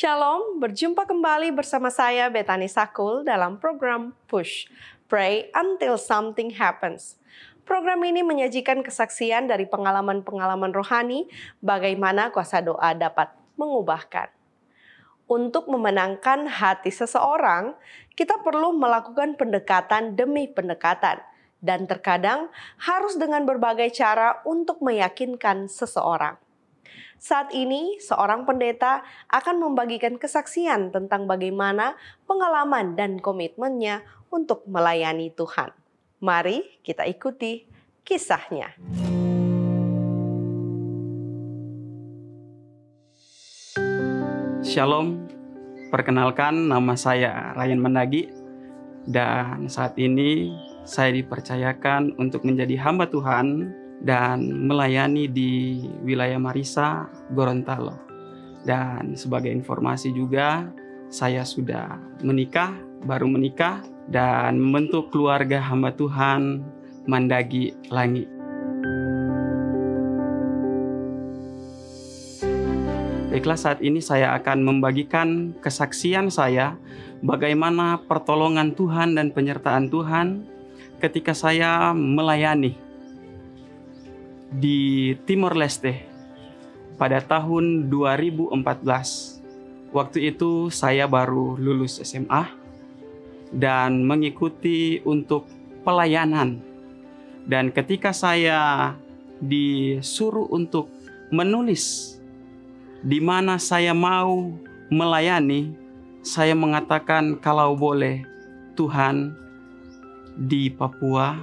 Shalom, berjumpa kembali bersama saya Betani Sakul dalam program Push, Pray Until Something Happens. Program ini menyajikan kesaksian dari pengalaman-pengalaman rohani bagaimana kuasa doa dapat mengubahkan. Untuk memenangkan hati seseorang, kita perlu melakukan pendekatan demi pendekatan dan terkadang harus dengan berbagai cara untuk meyakinkan seseorang. Saat ini, seorang pendeta akan membagikan kesaksian tentang bagaimana pengalaman dan komitmennya untuk melayani Tuhan. Mari kita ikuti kisahnya. Shalom, perkenalkan nama saya Ryan Mandagi dan saat ini saya dipercayakan untuk menjadi hamba Tuhan dan melayani di wilayah Marisa, Gorontalo. Dan sebagai informasi juga, saya sudah baru menikah dan membentuk keluarga hamba Tuhan Mandagi Langi. Baiklah, saat ini saya akan membagikan kesaksian saya bagaimana pertolongan Tuhan dan penyertaan Tuhan ketika saya melayani di Timor Leste pada tahun 2014. Waktu itu saya baru lulus SMA dan mengikuti untuk pelayanan. Dan ketika saya disuruh untuk menulis di mana saya mau melayani, saya mengatakan kalau boleh Tuhan di Papua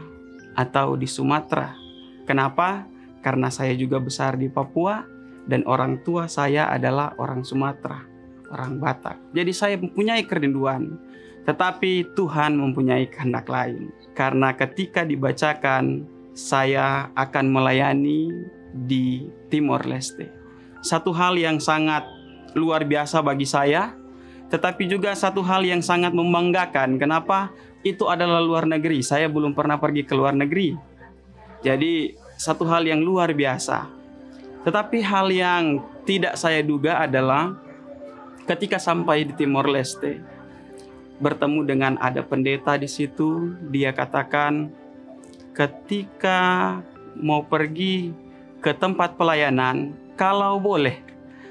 atau di Sumatera. Kenapa? Karena saya juga besar di Papua dan orang tua saya adalah orang Sumatera, orang Batak. Jadi saya mempunyai kerinduan, tetapi Tuhan mempunyai kehendak lain. Karena ketika dibacakan, saya akan melayani di Timor Leste. Satu hal yang sangat luar biasa bagi saya, tetapi juga satu hal yang sangat membanggakan. Kenapa? Itu adalah luar negeri. Saya belum pernah pergi ke luar negeri. Jadi satu hal yang luar biasa. Tetapi hal yang tidak saya duga adalah ketika sampai di Timor Leste, bertemu dengan ada pendeta di situ, dia katakan ketika mau pergi ke tempat pelayanan, kalau boleh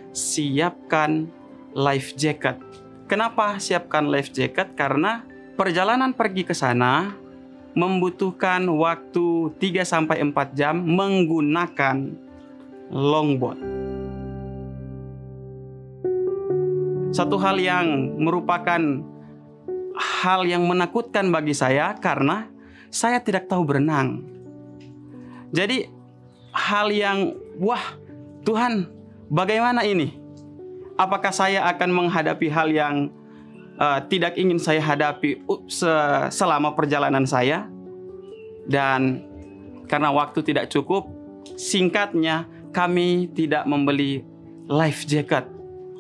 siapkan life jacket. Kenapa siapkan life jacket? Karena perjalanan pergi ke sana membutuhkan waktu 3-4 jam menggunakan longboat. Satu hal yang merupakan hal yang menakutkan bagi saya karena saya tidak tahu berenang. Jadi hal yang Tuhan, bagaimana ini? Apakah saya akan menghadapi hal yang tidak ingin saya hadapi selama perjalanan saya? Dan karena waktu tidak cukup, singkatnya kami tidak membeli life jacket.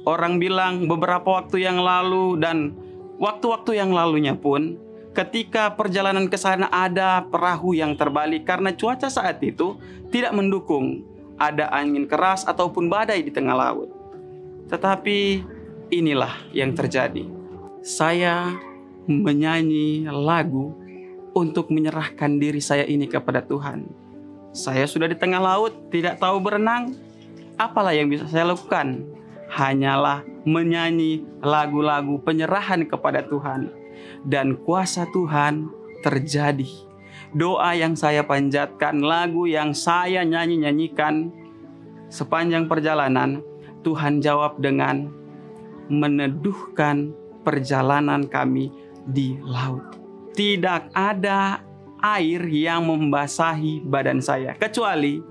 Orang bilang beberapa waktu yang lalu dan waktu-waktu yang lalunya pun, ketika perjalanan ke sana ada perahu yang terbalik karena cuaca saat itu tidak mendukung. Ada angin keras ataupun badai di tengah laut. Tetapi inilah yang terjadi. Saya menyanyi lagu untuk menyerahkan diri saya ini kepada Tuhan. Saya sudah di tengah laut, tidak tahu berenang. Apalah yang bisa saya lakukan? Hanyalah menyanyi lagu-lagu penyerahan kepada Tuhan. Dan kuasa Tuhan terjadi. Doa yang saya panjatkan, lagu yang saya nyanyikan sepanjang perjalanan, Tuhan jawab dengan meneduhkan perjalanan kami di laut. Tidak ada air yang membasahi badan saya, kecuali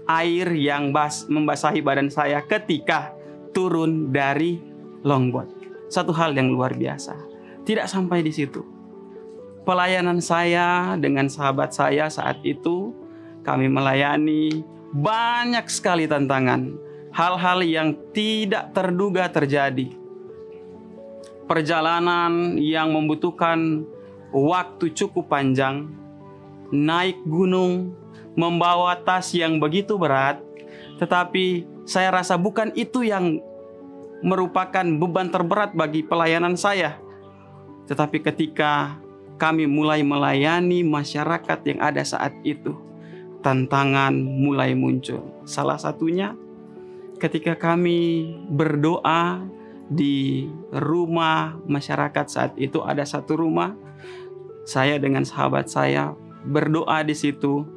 air yang membasahi badan saya ketika turun dari longboat. Satu hal yang luar biasa. Tidak sampai di situ. Pelayanan saya dengan sahabat saya saat itu, kami melayani banyak sekali tantangan. Hal-hal yang tidak terduga terjadi. Perjalanan yang membutuhkan waktu cukup panjang, naik gunung, membawa tas yang begitu berat, tetapi saya rasa bukan itu yang merupakan beban terberat bagi pelayanan saya. Tetapi ketika kami mulai melayani masyarakat yang ada saat itu, tantangan mulai muncul. Salah satunya ketika kami berdoa di rumah masyarakat saat itu, ada satu rumah, saya dengan sahabat saya berdoa di situ,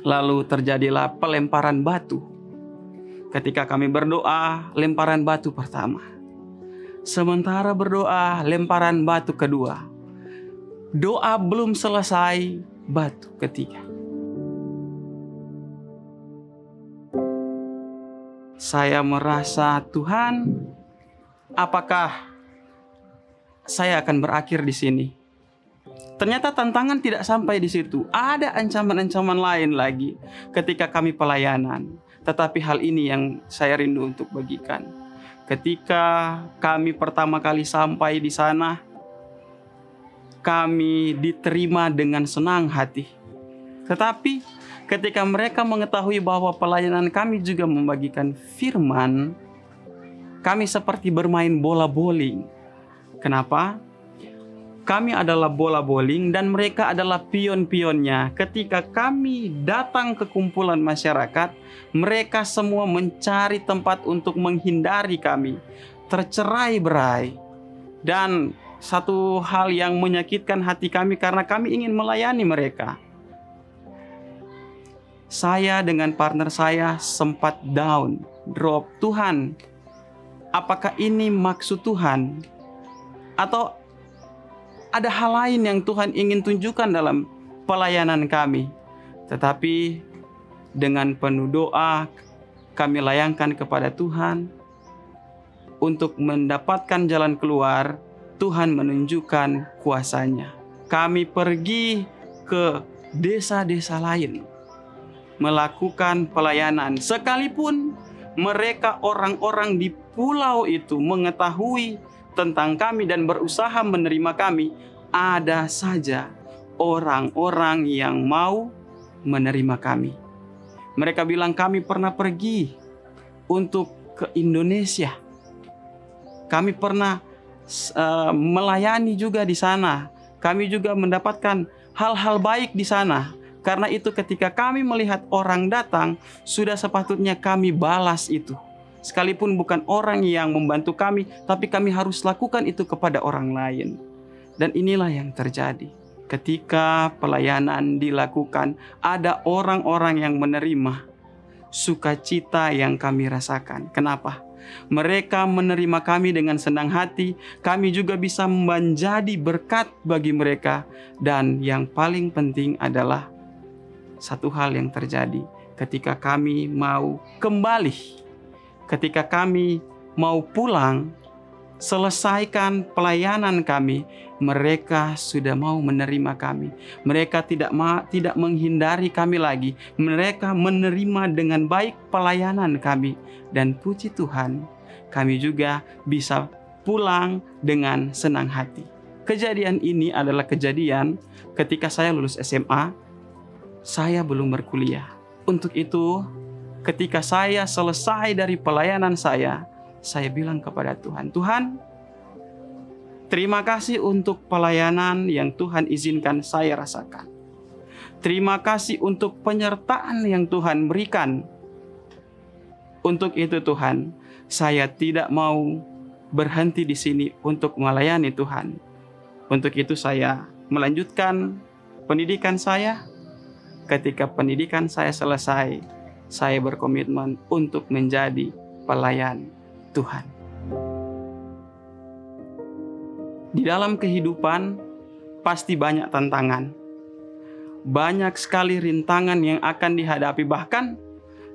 lalu terjadilah pelemparan batu. Ketika kami berdoa, lemparan batu pertama. Sementara berdoa, lemparan batu kedua. Doa belum selesai, batu ketiga. Saya merasa, Tuhan, apakah saya akan berakhir di sini? Ternyata tantangan tidak sampai di situ. Ada ancaman-ancaman lain lagi ketika kami pelayanan. Tetapi hal ini yang saya rindu untuk bagikan. Ketika kami pertama kali sampai di sana, kami diterima dengan senang hati. Tetapi ketika mereka mengetahui bahwa pelayanan kami juga membagikan firman, kami seperti bermain bola bowling. Kenapa? Kami adalah bola bowling dan mereka adalah pion-pionnya. Ketika kami datang ke kumpulan masyarakat, mereka semua mencari tempat untuk menghindari kami, tercerai-berai. Dan satu hal yang menyakitkan hati kami karena kami ingin melayani mereka. Saya dengan partner saya sempat down, drop. Tuhan, apakah ini maksud Tuhan? Atau ada hal lain yang Tuhan ingin tunjukkan dalam pelayanan kami? Tetapi dengan penuh doa, kami layangkan kepada Tuhan untuk mendapatkan jalan keluar. Tuhan menunjukkan kuasa-Nya. Kami pergi ke desa-desa lain, melakukan pelayanan. Sekalipun mereka orang-orang di pulau itu mengetahui tentang kami dan berusaha menerima kami, ada saja orang-orang yang mau menerima kami. Mereka bilang, kami pernah pergi untuk ke Indonesia. Kami pernah melayani juga di sana. Kami juga mendapatkan hal-hal baik di sana. Karena itu ketika kami melihat orang datang, sudah sepatutnya kami balas itu. Sekalipun bukan orang yang membantu kami, tapi kami harus lakukan itu kepada orang lain. Dan inilah yang terjadi. Ketika pelayanan dilakukan, ada orang-orang yang menerima sukacita yang kami rasakan. Kenapa? Mereka menerima kami dengan senang hati. Kami juga bisa menjadi berkat bagi mereka. Dan yang paling penting adalah satu hal yang terjadi ketika kami mau kembali. Ketika kami mau pulang, selesaikan pelayanan kami, mereka sudah mau menerima kami. Mereka tidak menghindari kami lagi. Mereka menerima dengan baik pelayanan kami. Dan puji Tuhan, kami juga bisa pulang dengan senang hati. Kejadian ini adalah kejadian ketika saya lulus SMA, saya belum berkuliah. Untuk itu, ketika saya selesai dari pelayanan saya bilang kepada Tuhan, Tuhan, terima kasih untuk pelayanan yang Tuhan izinkan saya rasakan. Terima kasih untuk penyertaan yang Tuhan berikan. Untuk itu Tuhan, saya tidak mau berhenti di sini untuk melayani Tuhan. Untuk itu saya melanjutkan pendidikan saya. Ketika pendidikan saya selesai, saya berkomitmen untuk menjadi pelayan Tuhan. Di dalam kehidupan pasti banyak tantangan. Banyak sekali rintangan yang akan dihadapi. Bahkan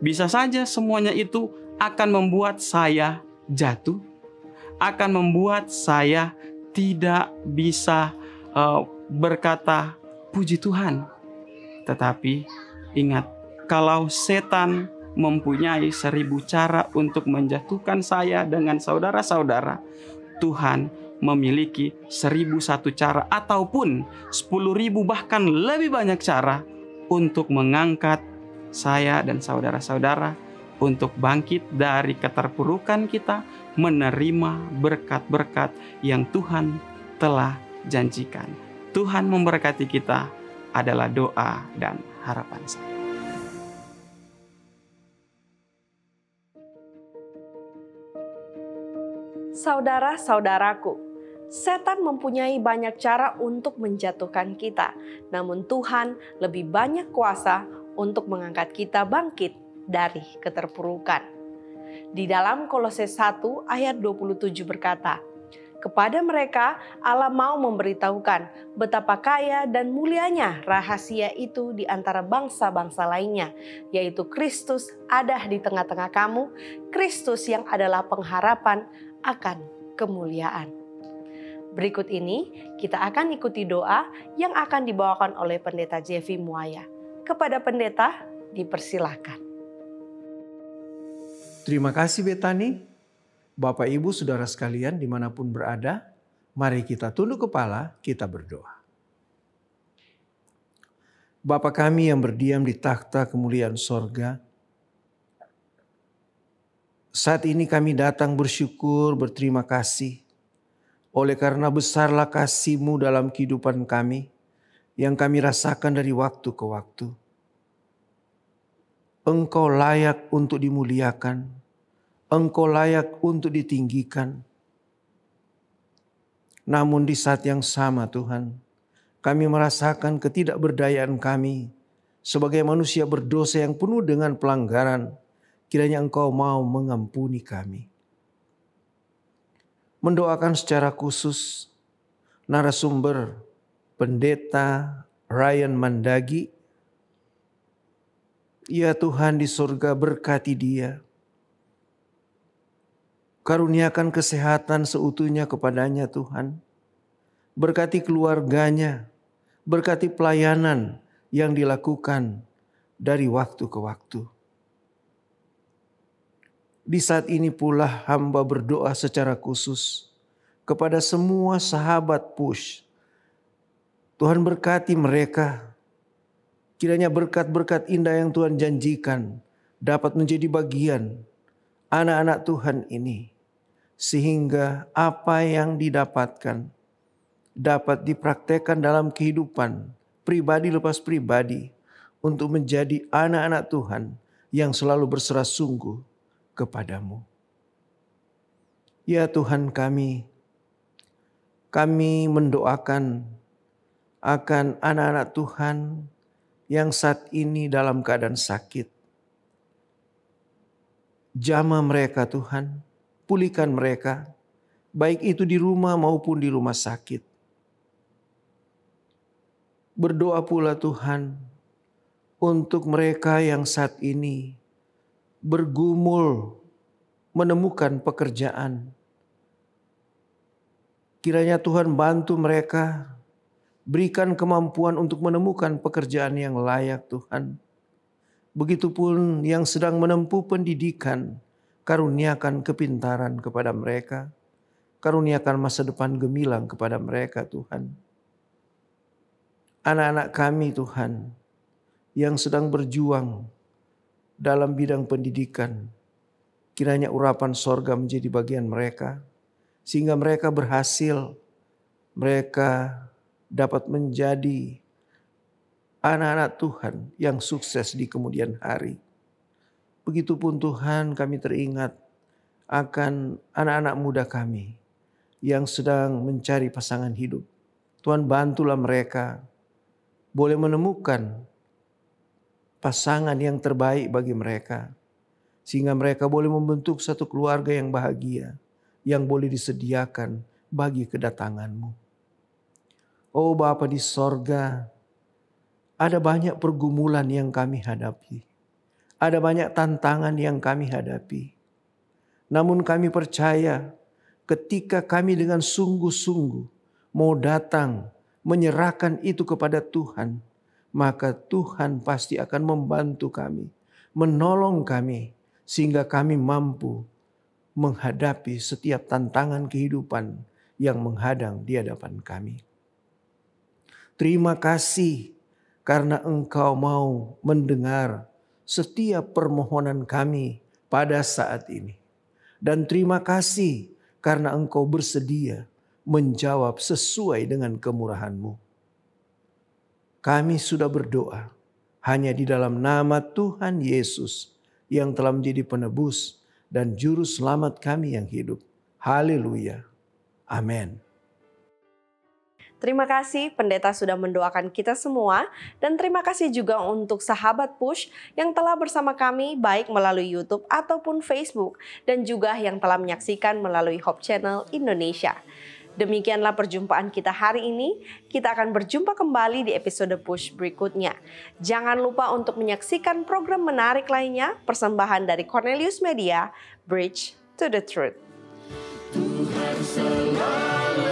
bisa saja semuanya itu akan membuat saya jatuh. Akan membuat saya tidak bisa berkata puji Tuhan. Tetapi ingat, kalau setan mempunyai 1000 cara untuk menjatuhkan saya dengan saudara-saudara, Tuhan memiliki 1001 cara ataupun 10.000 bahkan lebih banyak cara untuk mengangkat saya dan saudara-saudara untuk bangkit dari keterpurukan kita, menerima berkat-berkat yang Tuhan telah janjikan. Tuhan memberkati kita adalah doa dan harapan saya. Saudara-saudaraku, setan mempunyai banyak cara untuk menjatuhkan kita, namun Tuhan lebih banyak kuasa untuk mengangkat kita bangkit dari keterpurukan. Di dalam Kolose 1 ayat 27 berkata, "Kepada mereka Allah mau memberitahukan betapa kaya dan mulianya rahasia itu di antara bangsa-bangsa lainnya, yaitu Kristus ada di tengah-tengah kamu, Kristus yang adalah pengharapan akan kemuliaan." Berikut ini kita akan ikuti doa yang akan dibawakan oleh Pendeta Jeffy Muaya. Kepada pendeta dipersilahkan. Terima kasih Betani. Bapak Ibu Saudara sekalian dimanapun berada, mari kita tunduk kepala, kita berdoa. Bapa kami yang berdiam di takhta kemuliaan sorga, saat ini kami datang bersyukur, berterima kasih. Oleh karena besarlah kasih-Mu dalam kehidupan kami, yang kami rasakan dari waktu ke waktu. Engkau layak untuk dimuliakan, Engkau layak untuk ditinggikan. Namun di saat yang sama Tuhan, kami merasakan ketidakberdayaan kami sebagai manusia berdosa yang penuh dengan pelanggaran. Kiranya Engkau mau mengampuni kami. Mendoakan secara khusus narasumber Pendeta Ryan Mandagi. Ya Tuhan di surga, berkati dia. Karuniakan kesehatan seutuhnya kepadanya Tuhan. Berkati keluarganya, berkati pelayanan yang dilakukan dari waktu ke waktu. Di saat ini pula hamba berdoa secara khusus kepada semua sahabat Push. Tuhan berkati mereka. Kiranya berkat-berkat indah yang Tuhan janjikan dapat menjadi bagian anak-anak Tuhan ini. Sehingga apa yang didapatkan dapat dipraktekkan dalam kehidupan pribadi lepas pribadi untuk menjadi anak-anak Tuhan yang selalu berserah sungguh kepadamu. Ya Tuhan kami mendoakan akan anak-anak Tuhan yang saat ini dalam keadaan sakit. Jamah mereka Tuhan, pulihkan mereka, baik itu di rumah maupun di rumah sakit. Berdoa pula Tuhan untuk mereka yang saat ini bergumul menemukan pekerjaan. Kiranya Tuhan bantu mereka, berikan kemampuan untuk menemukan pekerjaan yang layak Tuhan. Begitupun yang sedang menempuh pendidikan, karuniakan kepintaran kepada mereka. Karuniakan masa depan gemilang kepada mereka Tuhan. Anak-anak kami Tuhan yang sedang berjuang dalam bidang pendidikan, kiranya urapan sorga menjadi bagian mereka, sehingga mereka berhasil, mereka dapat menjadi anak-anak Tuhan yang sukses di kemudian hari. Begitupun Tuhan kami teringat akan anak-anak muda kami yang sedang mencari pasangan hidup. Tuhan bantulah mereka boleh menemukan pasangan yang terbaik bagi mereka. Sehingga mereka boleh membentuk satu keluarga yang bahagia. Yang boleh disediakan bagi kedatangan-Mu. Oh Bapa di sorga, ada banyak pergumulan yang kami hadapi. Ada banyak tantangan yang kami hadapi. Namun kami percaya ketika kami dengan sungguh-sungguh mau datang menyerahkan itu kepada Tuhan, maka Tuhan pasti akan membantu kami, menolong kami, sehingga kami mampu menghadapi setiap tantangan kehidupan yang menghadang di hadapan kami. Terima kasih karena Engkau mau mendengar setiap permohonan kami pada saat ini. Dan terima kasih karena Engkau bersedia menjawab sesuai dengan kemurahan-Mu. Kami sudah berdoa hanya di dalam nama Tuhan Yesus yang telah menjadi penebus dan juru selamat kami yang hidup. Haleluya. Amin. Terima kasih pendeta sudah mendoakan kita semua, dan terima kasih juga untuk sahabat Push yang telah bersama kami baik melalui YouTube ataupun Facebook, dan juga yang telah menyaksikan melalui Hope Channel Indonesia. Demikianlah perjumpaan kita hari ini. Kita akan berjumpa kembali di episode Push berikutnya. Jangan lupa untuk menyaksikan program menarik lainnya, persembahan dari Cornelius Media, Bridge to the Truth. Tuhan selalu